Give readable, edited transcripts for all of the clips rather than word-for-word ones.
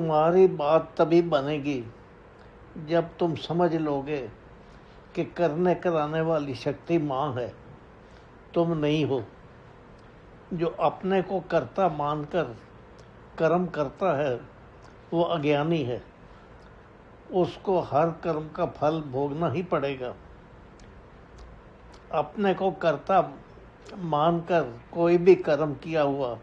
तुम्हारी बात तभी बनेगी जब तुम समझ लोगे कि करने कराने वाली शक्ति माँ है, तुम नहीं हो। जो अपने को कर्ता मानकर कर्म करता है वो अज्ञानी है, उसको हर कर्म का फल भोगना ही पड़ेगा। अपने को कर्ता मानकर कोई भी कर्म किया हुआ,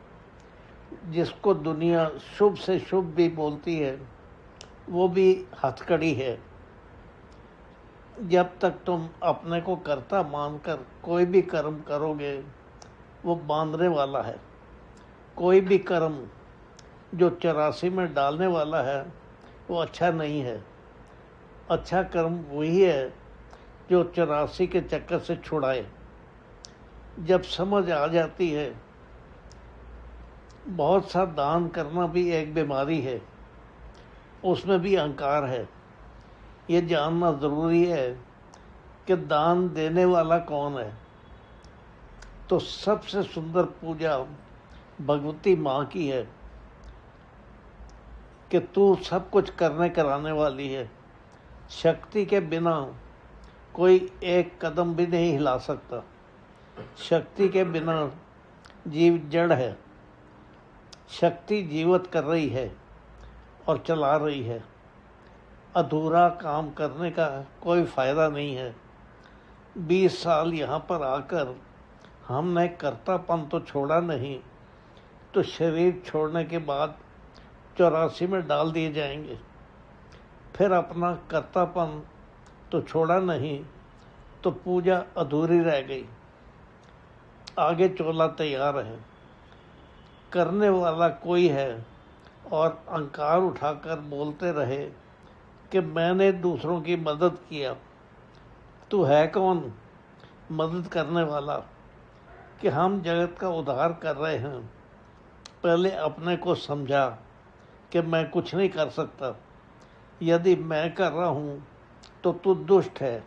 जिसको दुनिया शुभ से शुभ भी बोलती है, वो भी हथकड़ी है। जब तक तुम अपने को कर्ता मानकर कोई भी कर्म करोगे, वो बांधने वाला है। कोई भी कर्म जो 84 में डालने वाला है वो अच्छा नहीं है। अच्छा कर्म वही है जो 84 के चक्कर से छुड़ाए। जब समझ आ जाती है, बहुत सा दान करना भी एक बीमारी है, उसमें भी अहंकार है। ये जानना ज़रूरी है कि दान देने वाला कौन है। तो सबसे सुंदर पूजा भगवती माँ की है कि तू सब कुछ करने कराने वाली है। शक्ति के बिना कोई एक कदम भी नहीं हिला सकता। शक्ति के बिना जीव जड़ है। शक्ति जीवित कर रही है और चला रही है। अधूरा काम करने का कोई फ़ायदा नहीं है। 20 साल यहाँ पर आकर हमने कर्तापन तो छोड़ा नहीं, तो शरीर छोड़ने के बाद 84 में डाल दिए जाएंगे। फिर अपना कर्तापन तो छोड़ा नहीं, तो पूजा अधूरी रह गई। आगे चोला तैयार है। करने वाला कोई है और अहंकार उठाकर बोलते रहे कि मैंने दूसरों की मदद किया। तू है कौन मदद करने वाला कि हम जगत का उद्धार कर रहे हैं? पहले अपने को समझा कि मैं कुछ नहीं कर सकता। यदि मैं कर रहा हूँ तो तू दुष्ट है।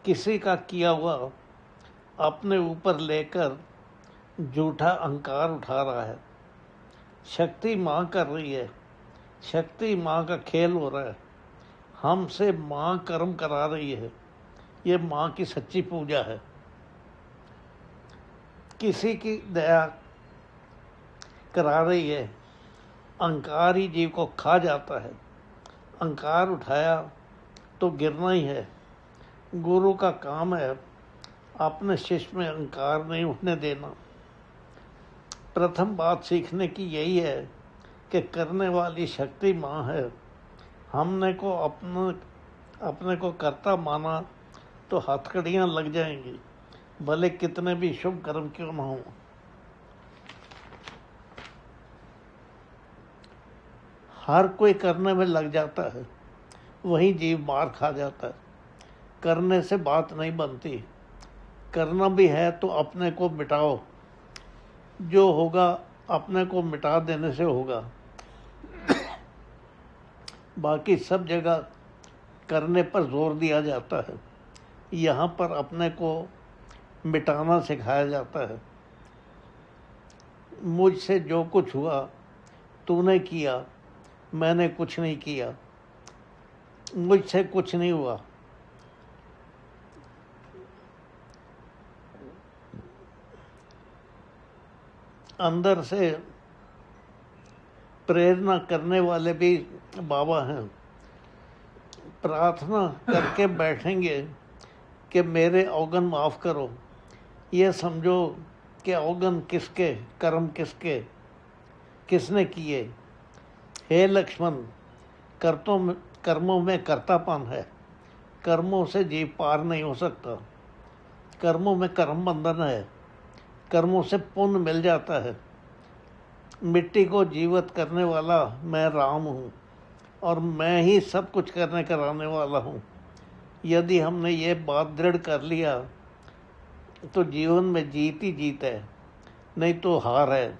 किसी का किया हुआ अपने ऊपर लेकर झूठा अहंकार उठा रहा है। शक्ति माँ कर रही है। शक्ति माँ का खेल हो रहा है। हमसे माँ कर्म करा रही है। ये माँ की सच्ची पूजा है। किसी की दया करा रही है। अहंकार ही जीव को खा जाता है। अहंकार उठाया तो गिरना ही है। गुरु का काम है अपने शिष्य में अहंकार नहीं उठने देना। प्रथम बात सीखने की यही है कि करने वाली शक्ति माँ है। हमने को अपने को कर्ता माना तो हथकड़ियाँ लग जाएंगी, भले कितने भी शुभ कर्म क्यों ना हो। हर कोई करने में लग जाता है, वही जीव मार खा जाता है। करने से बात नहीं बनती। करना भी है तो अपने को मिटाओ। जो होगा अपने को मिटा देने से होगा। बाकी सब जगह करने पर जोर दिया जाता है। यहाँ पर अपने को मिटाना सिखाया जाता है। मुझसे जो कुछ हुआ तूने किया, मैंने कुछ नहीं किया। मुझसे कुछ नहीं हुआ। अंदर से प्रेरणा करने वाले भी बाबा हैं। प्रार्थना करके बैठेंगे कि मेरे अवगुण माफ़ करो। ये समझो कि अवगुण किसके, कर्म किसके, किसने किए। हे लक्ष्मण, कर्मों में कर्तापन है। कर्मों से जीव पार नहीं हो सकता। कर्मों में कर्म बंधन है। कर्मों से पुण्य मिल जाता है। मिट्टी को जीवित करने वाला मैं राम हूँ और मैं ही सब कुछ करने कराने वाला हूँ। यदि हमने ये बात दृढ़ कर लिया तो जीवन में जीत ही जीत है, नहीं तो हार है।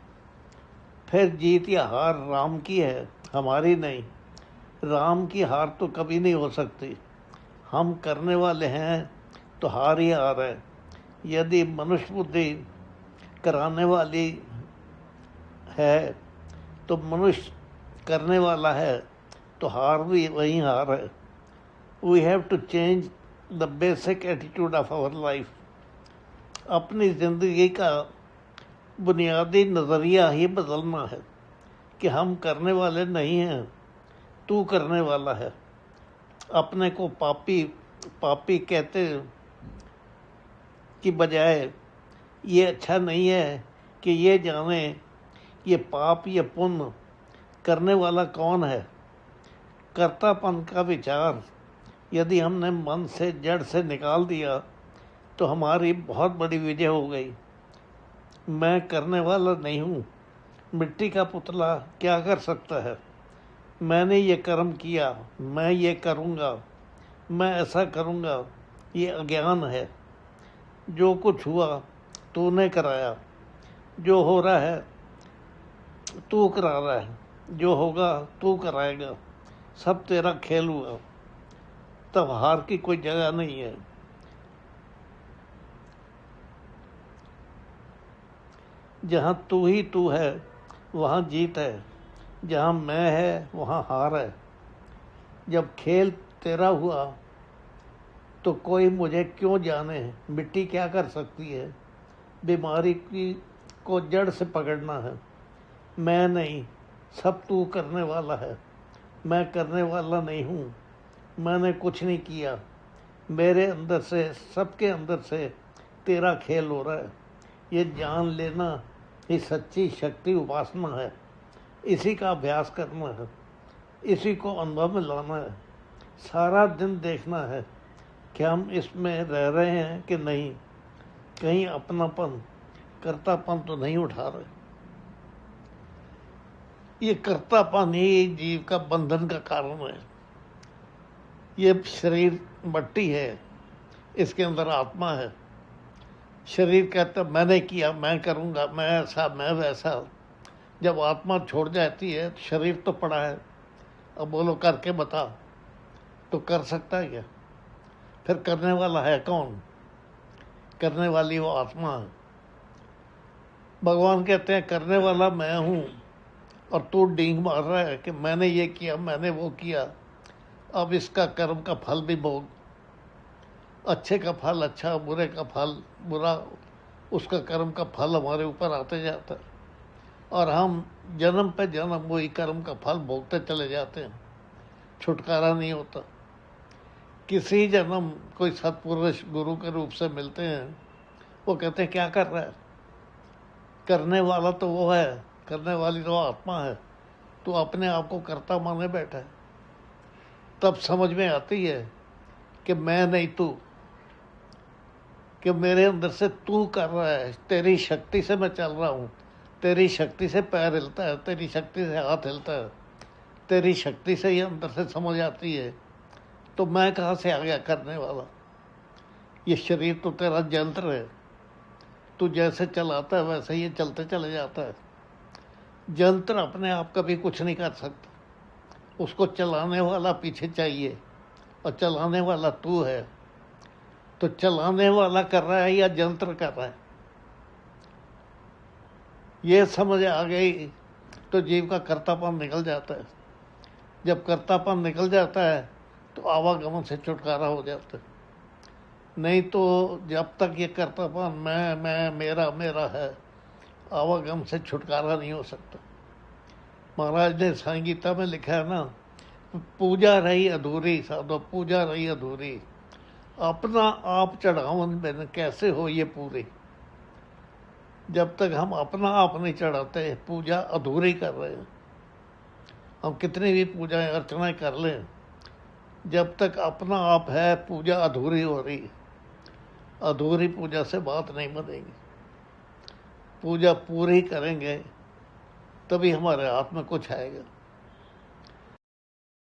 फिर जीत या हार राम की है, हमारी नहीं। राम की हार तो कभी नहीं हो सकती। हम करने वाले हैं तो हार ही हार है। यदि मनुष्य बुद्धि कराने वाली है तो मनुष्य करने वाला है तो हार भी वही हार है। We have to change the basic attitude of our life. अपनी ज़िंदगी का बुनियादी नज़रिया ही बदलना है कि हम करने वाले नहीं हैं, तू करने वाला है। अपने को पापी पापी कहते की बजाय ये अच्छा नहीं है कि ये जाने ये पाप ये पुण्य करने वाला कौन है। कर्तापन का विचार यदि हमने मन से जड़ से निकाल दिया तो हमारी बहुत बड़ी विजय हो गई। मैं करने वाला नहीं हूँ। मिट्टी का पुतला क्या कर सकता है। मैंने ये कर्म किया, मैं ये करूँगा, मैं ऐसा करूँगा, ये अज्ञान है। जो कुछ हुआ तूने कराया, जो हो रहा है तू करा रहा है, जो होगा तू कराएगा, सब तेरा खेल हुआ। तब हार की कोई जगह नहीं है। जहाँ तू ही तू है वहाँ जीत है, जहाँ मैं है वहाँ हार है। जब खेल तेरा हुआ तो कोई मुझे क्यों जाने। मिट्टी क्या कर सकती है। बीमारी की को जड़ से पकड़ना है। मैं नहीं, सब तू करने वाला है। मैं करने वाला नहीं हूँ। मैंने कुछ नहीं किया। मेरे अंदर से, सबके अंदर से तेरा खेल हो रहा है। ये जान लेना ही सच्ची शक्ति उपासना है। इसी का अभ्यास करना है, इसी को अनुभव में लाना है। सारा दिन देखना है कि हम इसमें रह रहे हैं कि नहीं, कहीं अपनापन कर्तापन तो नहीं उठा रहे। ये कर्तापन ही जीव का बंधन का कारण है। ये शरीर मट्टी है, इसके अंदर आत्मा है। शरीर कहता मैंने किया, मैं करूँगा, मैं ऐसा, मैं वैसा। जब आत्मा छोड़ जाती है तो शरीर तो पड़ा है। अब बोलो करके बता, तो कर सकता है क्या। फिर करने वाला है कौन। करने वाली वो आत्मा है। भगवान कहते हैं करने वाला मैं हूँ और तू डींग मार रहा है कि मैंने ये किया, मैंने वो किया। अब इसका कर्म का फल भी भोग। अच्छे का फल अच्छा, बुरे का फल बुरा, उसका कर्म का फल हमारे ऊपर आते जाता है और हम जन्म पे जन्म वही कर्म का फल भोगते चले जाते हैं। छुटकारा नहीं होता। किसी जन्म कोई सत्पुरुष गुरु के रूप से मिलते हैं, वो कहते हैं क्या कर रहा है। करने वाला तो वो है, करने वाली तो आत्मा है। तो अपने आप को कर्ता माने बैठा है। तब समझ में आती है कि मैं नहीं तू, कि मेरे अंदर से तू कर रहा है। तेरी शक्ति से मैं चल रहा हूँ। तेरी शक्ति से पैर हिलता है, तेरी शक्ति से हाथ हिलता है, तेरी शक्ति से ये अंदर से समझ आती है। तो मैं कहाँ से आ गया करने वाला। ये शरीर तो तेरा यंत्र है। तू जैसे चलाता है वैसे ये चलते चले जाता है। यंत्र अपने आप कभी कुछ नहीं कर सकता। उसको चलाने वाला पीछे चाहिए और चलाने वाला तू है। तो चलाने वाला कर रहा है या यंत्र कर रहा है, ये समझ आ गई तो जीव का कर्तापन निकल जाता है। जब कर्तापन निकल जाता है तो आवागमन से छुटकारा हो जाता है। नहीं तो जब तक ये कर्तापन मैं मेरा मेरा है, आवागमन से छुटकारा नहीं हो सकता। महाराज ने संगीता में लिखा है ना, पूजा रही अधूरी साधो, पूजा रही अधूरी। अपना आप चढ़ावन बिन कैसे हो ये पूरी। जब तक हम अपना आप नहीं चढ़ाते, पूजा अधूरी कर रहे हैं। हम कितनी भी पूजाएं अर्चनाएं कर लें, जब तक अपना आप है पूजा अधूरी हो रही है। अधूरी पूजा से बात नहीं बनेगी। पूजा पूरी करेंगे तभी हमारे हाथ में कुछ आएगा।